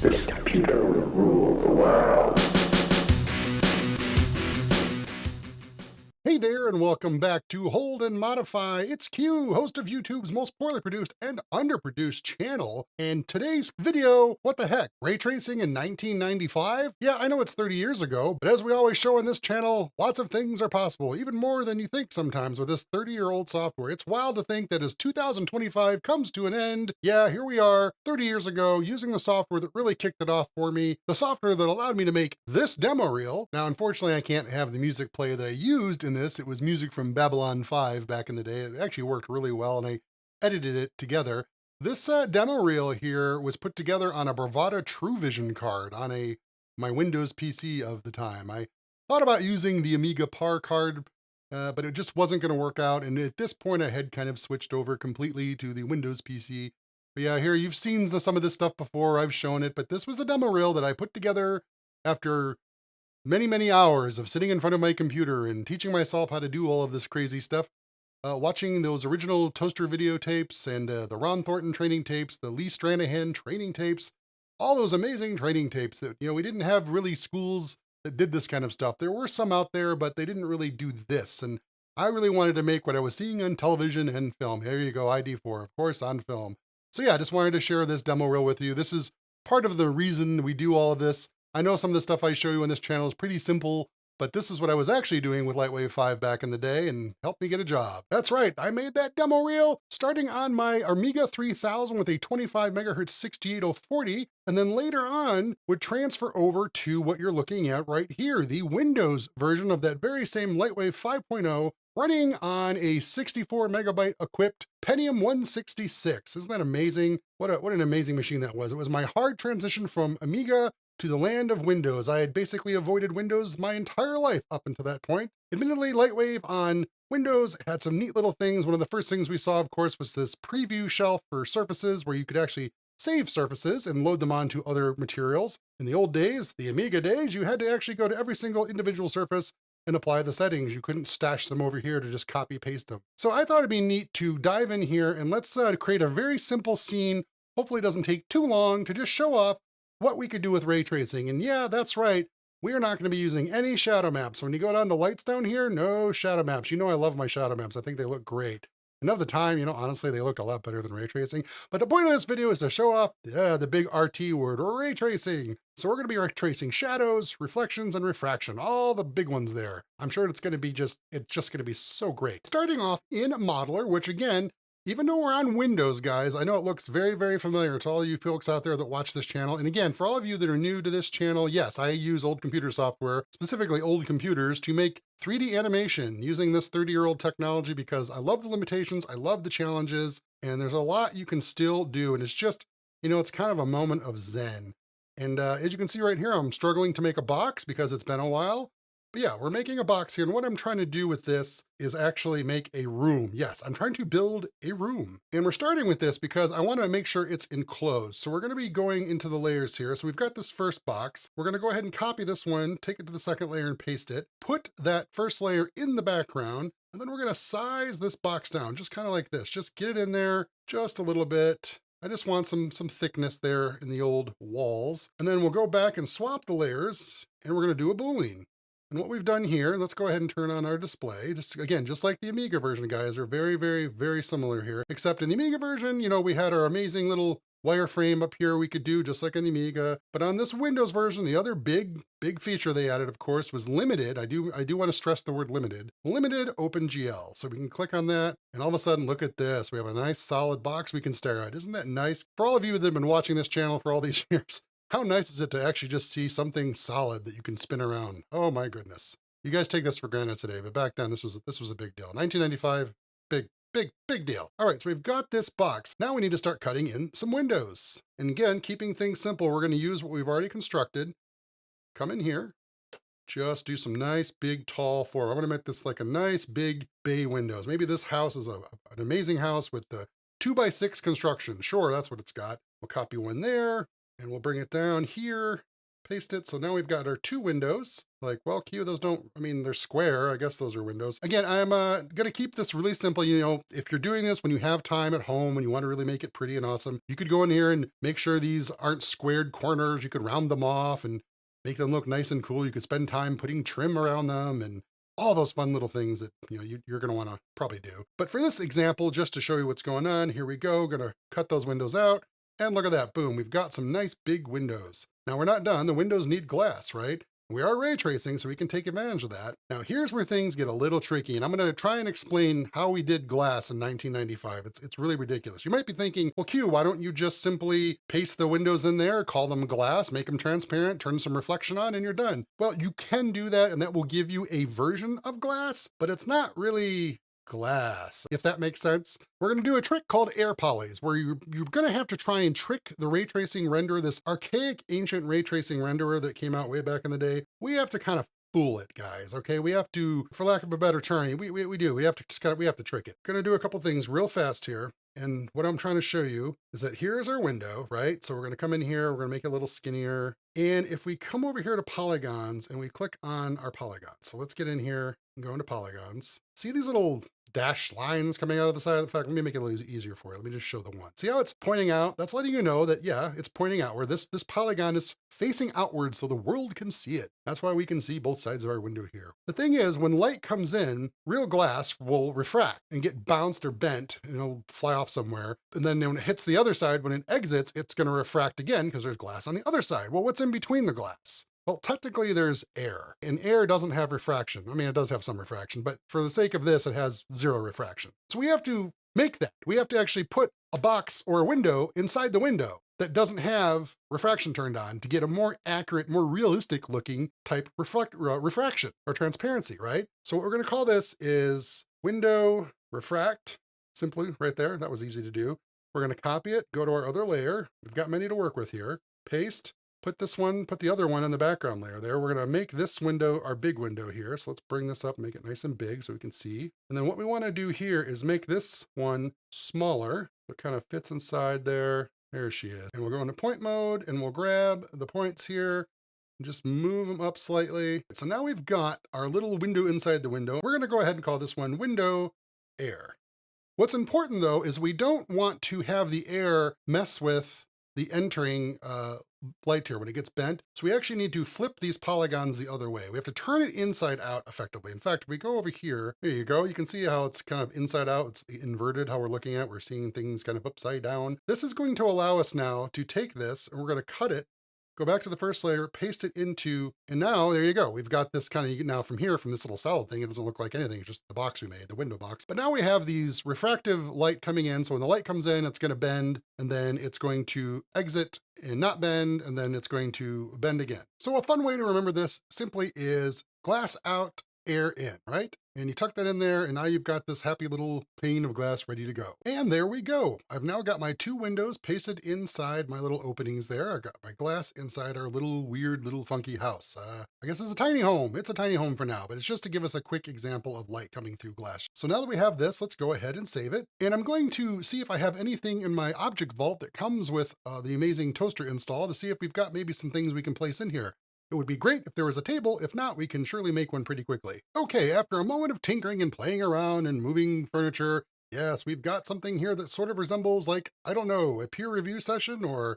This computer will rule the world. Hey there, and welcome back to Hold and Modify. It's Q, host of YouTube's most poorly produced and underproduced channel. And today's video, what the heck, ray tracing in 1995? Yeah, I know it's 30 years ago, but as we always show on this channel, lots of things are possible, even more than you think sometimes with this 30-year-old software. It's wild to think that as 2025 comes to an end, yeah, here we are, 30 years ago, using the software that really kicked it off for me, the software that allowed me to make this demo reel. Now, unfortunately, I can't have the music play that I used in this. It was music from Babylon 5 back in the day. It actually worked really well, and I edited it together. This demo reel here was put together on a Bravada TrueVision card on my Windows PC of the time. I thought about using the Amiga PAR card, but it just wasn't going to work out. And at this point, I had kind of switched over completely to the Windows PC. But yeah, here you've seen some of this stuff before. I've shown it, but this was the demo reel that I put together after many hours of sitting in front of my computer and teaching myself how to do all of this crazy stuff. Watching those original Toaster videotapes and the Ron Thornton training tapes, the Lee Stranahan training tapes, all those amazing training tapes that, we didn't have really schools that did this kind of stuff. There were some out there, but they didn't really do this. And I really wanted to make what I was seeing on television and film. There you go, ID4, of course, on film. So yeah, I just wanted to share this demo reel with you. This is part of the reason we do all of this. I know some of the stuff I show you on this channel is pretty simple, but this is what I was actually doing with Lightwave 5 back in the day and helped me get a job. That's right, I made that demo reel starting on my Amiga 3000 with a 25 megahertz 68040, and then later on would transfer over to what you're looking at right here, the Windows version of that very same Lightwave 5.0 running on a 64 megabyte equipped Pentium 166. Isn't that amazing? What an amazing machine that was. It was my hard transition from Amiga to the land of Windows. I had basically avoided Windows my entire life up until that point. Admittedly, Lightwave on Windows had some neat little things. One of the first things we saw, of course, was this preview shelf for surfaces where you could actually save surfaces and load them onto other materials. In the old days, the Amiga days, you had to actually go to every single individual surface and apply the settings. You couldn't stash them over here to just copy paste them. So I thought it'd be neat to dive in here and let's create a very simple scene. Hopefully it doesn't take too long to just show off what we could do with ray tracing. And yeah, that's right, we are not going to be using any shadow maps. When you go down to lights down here, no shadow maps. You know I love my shadow maps. I think they look great. And of the time, honestly, they look a lot better than ray tracing. But the point of this video is to show off the big RT word, ray tracing. So we're going to be tracing shadows, reflections, and refraction, all the big ones there. I'm sure it's just going to be so great. Starting off in Modeler, which again, even though we're on Windows, guys, I know it looks very familiar to all you folks out there that watch this channel. And again, for all of you that are new to this channel, yes, I use old computer software, specifically old computers, to make 3D animation using this 30-year-old technology because I love the limitations, I love the challenges, and there's a lot you can still do. And it's just, it's kind of a moment of zen. And as you can see right here, I'm struggling to make a box because it's been a while. But yeah, we're making a box here, and what I'm trying to do with this is actually make a room. Yes, I'm trying to build a room. And we're starting with this because I want to make sure it's enclosed. So we're going to be going into the layers here. So we've got this first box. We're going to go ahead and copy this one, take it to the second layer and paste it, put that first layer in the background, and then we're going to size this box down, just kind of like this. Just get it in there just a little bit. I just want some thickness there in the old walls. And then we'll go back and swap the layers, and we're going to do a Boolean. And what we've done here, let's go ahead and turn on our display. Just again, just like the Amiga version, guys, are very similar here. Except in the Amiga version, we had our amazing little wireframe up here we could do just like in the Amiga. But on this Windows version, the other big feature they added, of course, was limited. I do want to stress the word limited. Limited OpenGL. So we can click on that, and all of a sudden, look at this. We have a nice solid box we can stare at. Isn't that nice? For all of you that have been watching this channel for all these years, how nice is it to actually just see something solid that you can spin around? Oh my goodness. You guys take this for granted today, but back then this was a big deal. 1995, big deal. All right, so we've got this box. Now we need to start cutting in some windows. And again, keeping things simple, we're going to use what we've already constructed. Come in here, just do some nice big tall floor. I'm going to make this like a nice big bay windows. Maybe this house is an amazing house with the 2x6 construction. Sure, that's what it's got. We'll copy one there. And we'll bring it down here. paste it. So now we've got our two windows. Like, well, Q, those don't, I mean, they're square. I guess those are windows. Again, I'm going to keep this really simple. You know, if you're doing this when you have time at home and you want to really make it pretty and awesome, you could go in here and make sure these aren't squared corners. You could round them off and make them look nice and cool. You could spend time putting trim around them and all those fun little things that, you know, you're going to want to probably do. But for this example, just to show you what's going on, here we go. Going to cut those windows out. And look at that, boom, we've got some nice big windows. Now we're not done, the windows need glass, right? We are ray tracing, so we can take advantage of that. Now here's where things get a little tricky, and I'm gonna try and explain how we did glass in 1995. It's really ridiculous. You might be thinking, well, Q, why don't you just simply paste the windows in there, call them glass, make them transparent, turn some reflection on, and you're done. Well, you can do that, and that will give you a version of glass, but it's not really glass, if that makes sense. We're going to do a trick called air polys, where you're going to have to try and trick the ray tracing renderer, this archaic ancient ray tracing renderer that came out way back in the day. We have to kind of fool it, guys. Okay, we have to, for lack of a better term, we do. We have to just we have to trick it. Going to do a couple things real fast here. And what I'm trying to show you is that here's our window, right? So we're going to come in here, we're going to make it a little skinnier. And if we come over here to polygons and we click on our polygons, so let's get in here and go into polygons. See these little dashed lines coming out of the side? In fact, let me make it a little easier for you. Let me just show the one. See how it's pointing out? That's letting you know that, yeah, it's pointing out where this polygon is facing outward so the world can see it. That's why we can see both sides of our window here. The thing is, when light comes in, real glass will refract and get bounced or bent, and it'll fly off somewhere. And then when it hits the other side, when it exits, it's going to refract again because there's glass on the other side. Well, what's in between the glass? Well, technically there's air, and air doesn't have refraction. I mean, it does have some refraction, but for the sake of this, it has zero refraction. So we have to make that. We have to actually put a box or a window inside the window that doesn't have refraction turned on to get a more accurate, more realistic looking type refraction or transparency, right? So what we're going to call this is window refract, simply right there. That was easy to do. We're going to copy it, go to our other layer. We've got many to work with here. Paste. Put this one, put the other one in the background layer there. We're going to make this window our big window here. So let's bring this up, make it nice and big so we can see. And then what we want to do here is make this one smaller. So it kind of fits inside there. There she is. And we'll go into point mode and we'll grab the points here and just move them up slightly. So now we've got our little window inside the window. We're going to go ahead and call this one window air. What's important though is we don't want to have the air mess with the entering light here when it gets bent. So we actually need to flip these polygons the other way. We have to turn it inside out effectively. In fact, if we go over here, there you go. You can see how it's kind of inside out. It's inverted how we're looking at. We're seeing things kind of upside down. This is going to allow us now to take this and we're going to cut it, go back to the first layer, paste it into, and now there you go. We've got this kind of, now from here, from this little solid thing, it doesn't look like anything. It's just the box we made, the window box. But now we have these refractive light coming in. So when the light comes in, it's going to bend and then it's going to exit and not bend, and then it's going to bend again. So a fun way to remember this simply is glass out, air in, right? And you tuck that in there, and now you've got this happy little pane of glass ready to go. And there we go. I've now got my two windows pasted inside my little openings there. I've got my glass inside our little weird, little funky house. I guess it's a tiny home. It's a tiny home for now, but it's just to give us a quick example of light coming through glass. So now that we have this, let's go ahead and save it. And I'm going to see if I have anything in my object vault that comes with the amazing toaster install to see if we've got maybe some things we can place in here. It would be great if there was a table. If not, we can surely make one pretty quickly. Okay, after a moment of tinkering and playing around and moving furniture, yes, we've got something here that sort of resembles, like, I don't know, a peer review session, or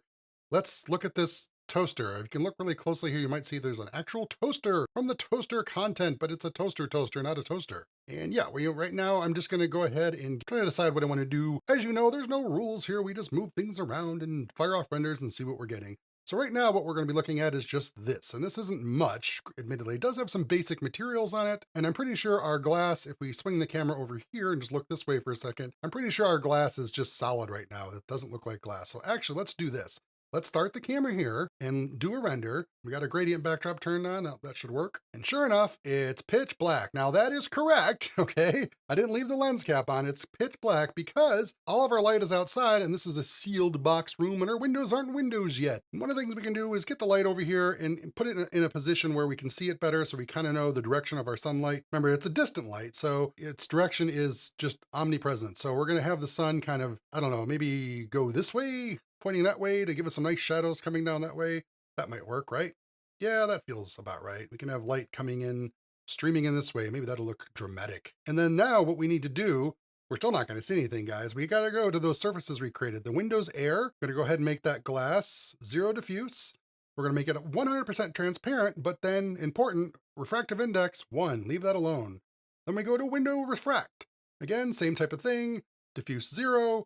let's look at this toaster. If you can look really closely here, you might see there's an actual toaster from the toaster content, but it's a toaster, not a toaster. And yeah, right now I'm just going to go ahead and try to decide what I want to do. As you know, there's no rules here. We just move things around and fire off renders and see what we're getting. So right now, what we're going to be looking at is just this, and this isn't much, admittedly. It does have some basic materials on it, and I'm pretty sure our glass, if we swing the camera over here and just look this way for a second, I'm pretty sure our glass is just solid right now. It doesn't look like glass. So actually, let's do this. Let's start the camera here and do a render. We got a gradient backdrop turned on. Now that should work. And sure enough, it's pitch black. Now that is correct, okay? I didn't leave the lens cap on. It's pitch black because all of our light is outside and this is a sealed box room and our windows aren't windows yet. And one of the things we can do is get the light over here and put it in a position where we can see it better so we kind of know the direction of our sunlight. Remember, it's a distant light, so its direction is just omnipresent. So we're going to have the sun kind of, I don't know, maybe go this way, pointing that way to give us some nice shadows coming down that way. That might work, right? Yeah, that feels about right. We can have light coming in, streaming in this way. Maybe that'll look dramatic. And then now what we need to do, we're still not going to see anything, guys. We got to go to those surfaces we created. The Windows Air, going to go ahead and make that glass zero diffuse. We're going to make it 100% transparent, but then important, refractive index 1, leave that alone. Then we go to Window Refract. Again, same type of thing, diffuse 0.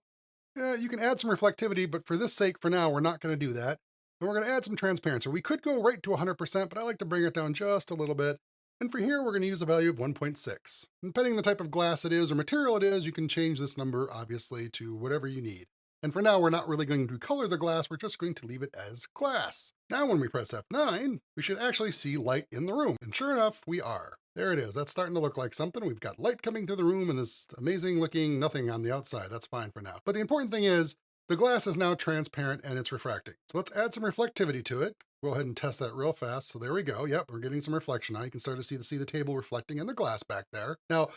You can add some reflectivity, but for this sake, for now, we're not going to do that. And we're going to add some transparency. We could go right to 100%, but I like to bring it down just a little bit. And for here, we're going to use a value of 1.6. Depending on the type of glass it is or material it is, you can change this number, obviously, to whatever you need. And for now, we're not really going to color the glass, we're just going to leave it as glass. Now when we press F9, we should actually see light in the room. And sure enough, we are. There it is. That's starting to look like something. We've got light coming through the room and this amazing looking nothing on the outside. That's fine for now. But the important thing is, the glass is now transparent and it's refracting. So let's add some reflectivity to it. Go ahead and test that real fast. So there we go. Yep, we're getting some reflection now. You can start to see the table reflecting in the glass back there. Now,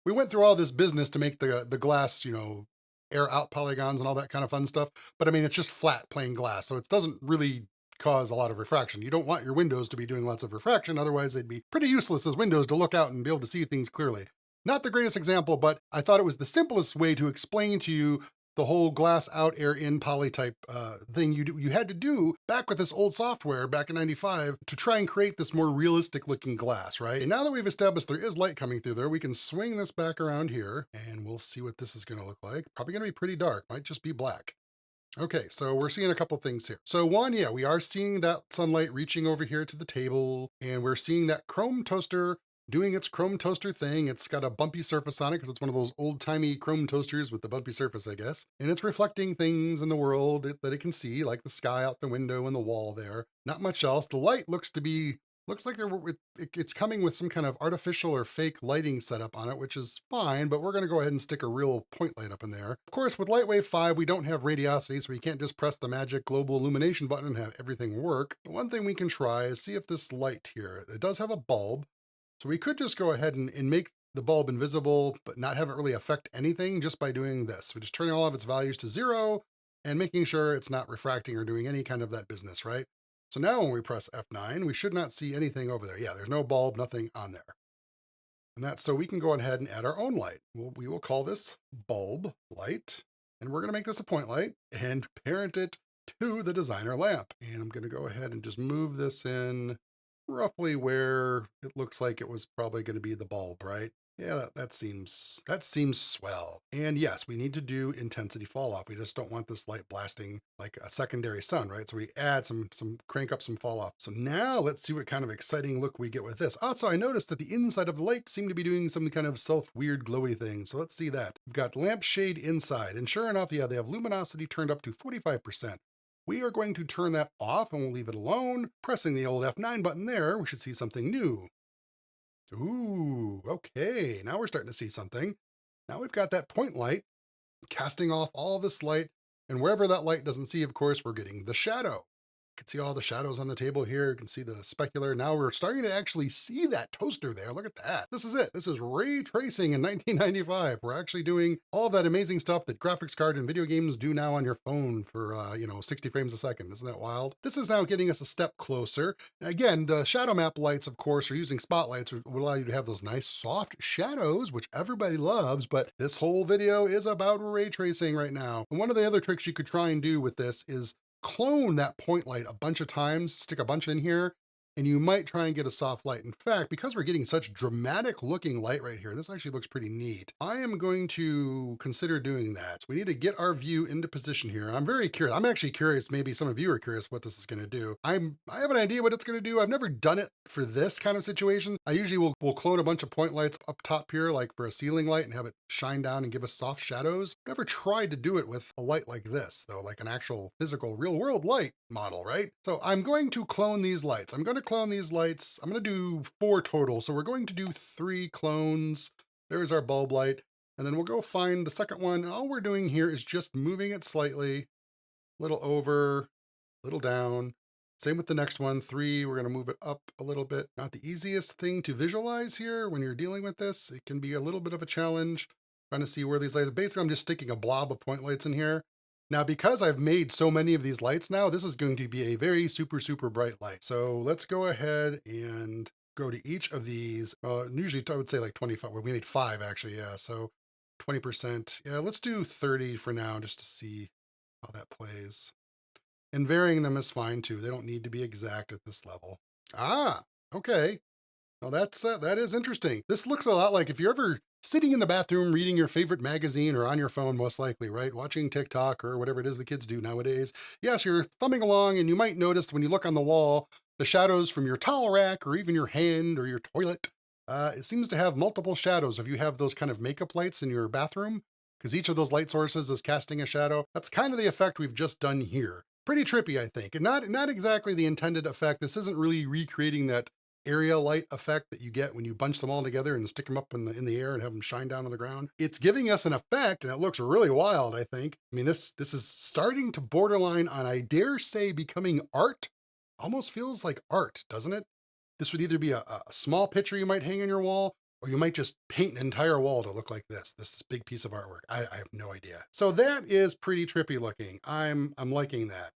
we went through all this business to make the glass, air out polygons and all that kind of fun stuff. But I mean, it's just flat plain glass. So it doesn't really cause a lot of refraction. You don't want your windows to be doing lots of refraction. Otherwise, they'd be pretty useless as windows to look out and be able to see things clearly. Not the greatest example, but I thought it was the simplest way to explain to you the whole glass out, air in poly type thing you had to do back with this old software back in 95 to try and create this more realistic looking glass, right? And now that we've established there is light coming through there, we can swing this back around here and we'll see what this is going to look like. Probably going to be pretty dark, might just be black. Okay, so we're seeing a couple things here. So one, yeah, we are seeing that sunlight reaching over here to the table, and we're seeing that chrome toaster doing its chrome toaster thing. It's got a bumpy surface on it because it's one of those old-timey chrome toasters with the bumpy surface, I guess. And it's reflecting things in the world that it can see, like the sky out the window and the wall there. Not much else. The light looks like it's coming with some kind of artificial or fake lighting setup on it, which is fine, but we're going to go ahead and stick a real point light up in there. Of course, with Lightwave 5, we don't have radiosity, so we can't just press the magic global illumination button and have everything work. But one thing we can try is see if this light here, it does have a bulb, so we could just go ahead and make the bulb invisible, but not have it really affect anything just by doing this. We're just turning all of its values to 0 and making sure it's not refracting or doing any kind of that business, right? So now when we press F9, we should not see anything over there. Yeah, there's no bulb, nothing on there. And that's so we can go ahead and add our own light. We will call this bulb light, and we're going to make this a point light and parent it to the designer lamp. And I'm going to go ahead and just move this in roughly where it looks like it was probably going to be the bulb, right? Yeah, that seems swell. And yes, we need to do intensity fall off. We just don't want this light blasting like a secondary sun, right? So we add crank up some fall off. So now let's see what kind of exciting look we get with this. Also, I noticed that the inside of the light seemed to be doing some kind of weird glowy thing. So let's see that. We've got lampshade inside, and sure enough, yeah, they have luminosity turned up to 45%. We are going to turn that off and we'll leave it alone. Pressing the old F9 button there, we should see something new. Ooh, okay, now we're starting to see something. Now we've got that point light casting off all this light, and wherever that light doesn't see, of course, we're getting the shadow. You can see all the shadows on the table here. You can see the specular. Now we're starting to actually see that toaster there. Look at that. This is it. This is ray tracing in 1995. We're actually doing all that amazing stuff that graphics card and video games do now on your phone for, 60 frames a second. Isn't that wild? This is now getting us a step closer. Again, the shadow map lights, of course, are using spotlights, which will allow you to have those nice soft shadows, which everybody loves, but this whole video is about ray tracing right now. And one of the other tricks you could try and do with this is clone that point light a bunch of times, stick a bunch in here, and you might try and get a soft light. In fact, because we're getting such dramatic looking light right here, this actually looks pretty neat. I am going to consider doing that. We need to get our view into position here. I'm very curious. I'm actually curious, maybe some of you are curious what this is going to do. I have an idea what it's going to do. I've never done it for this kind of situation. I usually will clone a bunch of point lights up top here, like for a ceiling light, and have it shine down and give us soft shadows. I've never tried to do it with a light like this, though, like an actual physical real world light model, right? So I'm going to clone these lights. I'm going to clone these lights. I'm going to do 4 total. So we're going to do 3 clones. There's our bulb light. And then we'll go find the second one. And all we're doing here is just moving it slightly, a little over, a little down. Same with the next one, 3, we're going to move it up a little bit. Not the easiest thing to visualize here when you're dealing with this. It can be a little bit of a challenge trying to see where these lights, basically I'm just sticking a blob of point lights in here. Now, because I've made so many of these lights now, this is going to be a very super, super bright light. So let's go ahead and go to each of these. Usually I would say like 25. Well, we made 5 actually. Yeah. So 20%. Yeah, let's do 30 for now just to see how that plays. And varying them is fine too. They don't need to be exact at this level. Ah, okay. Well, that is interesting. This looks a lot like if you're ever sitting in the bathroom reading your favorite magazine or on your phone, most likely, right? Watching TikTok or whatever it is the kids do nowadays. Yes, you're thumbing along and you might notice when you look on the wall, the shadows from your towel rack or even your hand or your toilet. It seems to have multiple shadows if you have those kind of makeup lights in your bathroom, because each of those light sources is casting a shadow. That's kind of the effect we've just done here. Pretty trippy, I think, and not exactly the intended effect. This isn't really recreating that area light effect that you get when you bunch them all together and stick them up in the air and have them shine down on the ground. It's giving us an effect, and it looks really wild, I think. I mean, this is starting to borderline on, I dare say, becoming art. Almost feels like art, doesn't it? This would either be a small picture you might hang on your wall, or you might just paint an entire wall to look like this big piece of artwork. I have no idea. So that is pretty trippy looking. I'm liking that.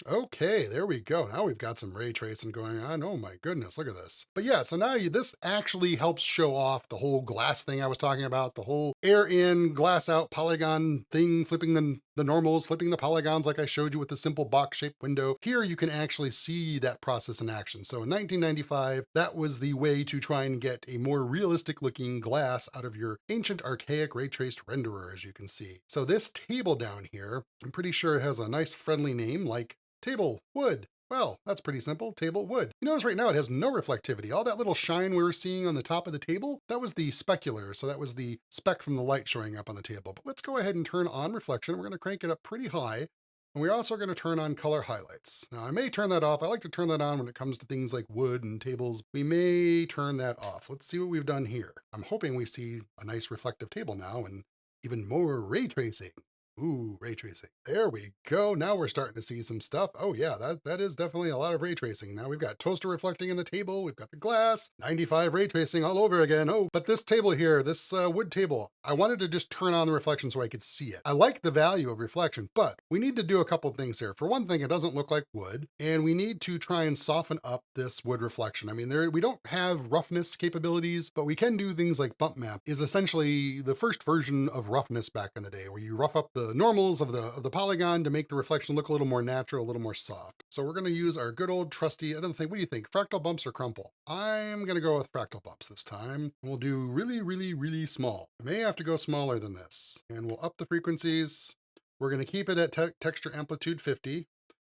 Okay, there we go. Now we've got some ray tracing going on. Oh my goodness, look at this. But yeah, so now this actually helps show off the whole glass thing I was talking about, the whole air in, glass out polygon thing, flipping the normals, flipping the polygons like I showed you with the simple box shaped window. Here you can actually see that process in action. So in 1995, that was the way to try and get a more realistic looking glass out of your ancient archaic ray traced renderer, as you can see. So this table down here, I'm pretty sure it has a nice friendly name like table, wood. Well, that's pretty simple, table, wood. You notice right now it has no reflectivity. All that little shine we were seeing on the top of the table, that was the specular, so that was the speck from the light showing up on the table. But let's go ahead and turn on reflection. We're gonna crank it up pretty high, and we're also gonna turn on color highlights. Now I may turn that off. I like to turn that on when it comes to things like wood and tables. We may turn that off. Let's see what we've done here. I'm hoping we see a nice reflective table now and even more ray tracing. Ooh, ray tracing. There we go. Now we're starting to see some stuff. Oh yeah, that is definitely a lot of ray tracing. Now we've got toaster reflecting in the table. We've got the glass, 95 ray tracing all over again. Oh, but this table here, this wood table, I wanted to just turn on the reflection so I could see it. I like the value of reflection, but we need to do a couple things here. For one thing, it doesn't look like wood, and we need to try and soften up this wood reflection. I mean, we don't have roughness capabilities, but we can do things like bump map is essentially the first version of roughness back in the day, where you rough up the normals of the polygon to make the reflection look a little more natural, a little more soft. So we're going to use our good old trusty, I don't think, what do you think? Fractal bumps or crumple? I'm going to go with fractal bumps this time. We'll do really, really, really small. I may have to go smaller than this, and we'll up the frequencies. We're going to keep it at texture amplitude 50.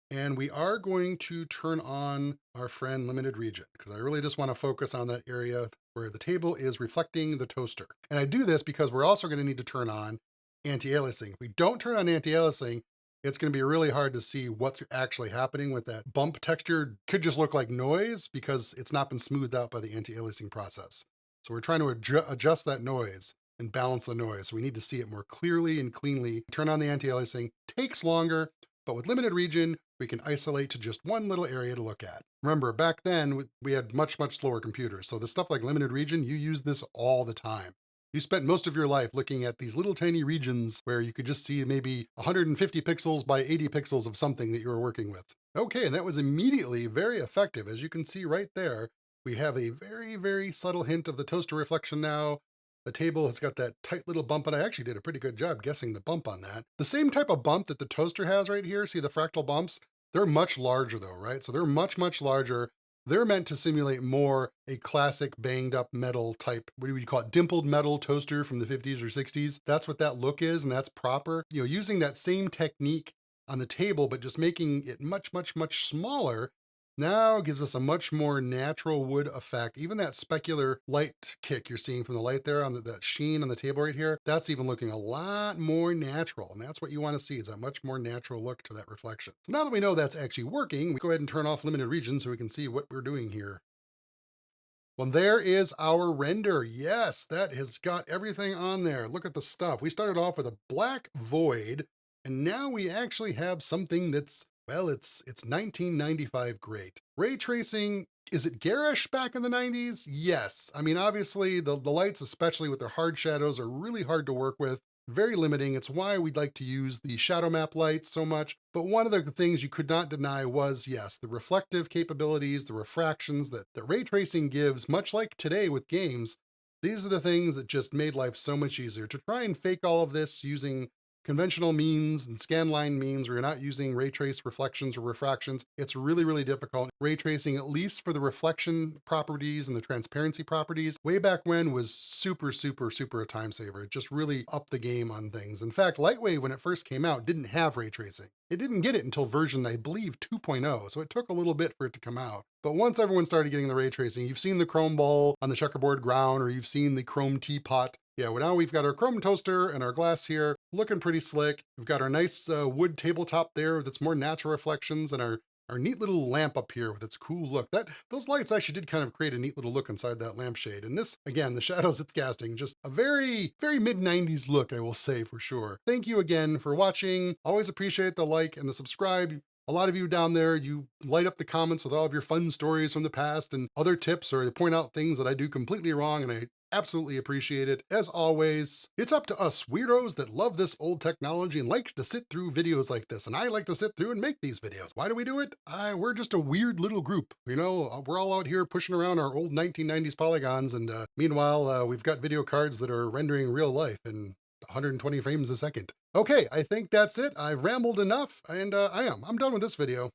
And we are going to turn on our friend limited region because I really just want to focus on that area where the table is reflecting the toaster. And I do this because we're also going to need to turn on anti-aliasing. If we don't turn on anti-aliasing, it's going to be really hard to see what's actually happening with that bump texture. Could just look like noise because it's not been smoothed out by the anti-aliasing process. So we're trying to adjust that noise and balance the noise. So we need to see it more clearly and cleanly. Turn on the anti-aliasing, takes longer, but with limited region, we can isolate to just one little area to look at. Remember, back then, we had much, much slower computers. So the stuff like limited region, you use this all the time. You spent most of your life looking at these little tiny regions where you could just see maybe 150 pixels by 80 pixels of something that you were working with. Okay, and that was immediately very effective. As you can see right there, we have a very, very subtle hint of the toaster reflection now. The table has got that tight little bump, and I actually did a pretty good job guessing the bump on that. The same type of bump that the toaster has right here, see the fractal bumps? They're much larger though, right? So they're much, much larger. They're meant to simulate more a classic banged up metal type, what do you call it, dimpled metal toaster from the 50s or 60s. That's what that look is, and that's proper. You know, using that same technique on the table, but just making it much, much, much smaller now gives us a much more natural wood effect. Even that specular light kick you're seeing from the light there on that sheen on the table right here, that's even looking a lot more natural. And that's what you want to see, is a much more natural look to that reflection. So now that we know that's actually working, we go ahead and turn off limited region so we can see what we're doing here. Well, there is our render. Yes, that has got everything on there. Look at the stuff. We started off with a black void, and now we actually have something that's, well, it's 1995 great. Ray tracing Is it garish back in the 90s? Yes. I mean, obviously, the lights, especially with their hard shadows, are really hard to work with, very limiting. It's why we'd like to use the shadow map lights so much. But one of the things you could not deny was, yes, the reflective capabilities, the refractions that ray tracing gives, much like today with games. These are the things that just made life so much easier. To try and fake all of this using conventional means and scanline means where you're not using ray trace reflections or refractions, it's really, really difficult. Ray tracing, at least for the reflection properties and the transparency properties, way back when was super, super, super a time saver. It just really upped the game on things. In fact, Lightwave, when it first came out, didn't have ray tracing. It didn't get it until version, I believe, 2.0, so it took a little bit for it to come out. But once everyone started getting the ray tracing, you've seen the chrome ball on the checkerboard ground, or you've seen the chrome teapot. Yeah, well, now we've got our chrome toaster and our glass here, looking pretty slick. We've got our nice wood tabletop there that's more natural reflections, and our neat little lamp up here with its cool look. Those lights actually did kind of create a neat little look inside that lampshade. And this, again, the shadows it's casting, just a very, very mid-90s look, I will say for sure. Thank you again for watching. Always appreciate the like and the subscribe. A lot of you down there, you light up the comments with all of your fun stories from the past and other tips, or point out things that I do completely wrong, and I absolutely appreciate it. As always, it's up to us weirdos that love this old technology and like to sit through videos like this, and I like to sit through and make these videos. Why do we do it? We're just a weird little group. You know, we're all out here pushing around our old 1990s polygons, and meanwhile, we've got video cards that are rendering real life in 120 frames a second. Okay, I think that's it. I've rambled enough, and I'm done with this video.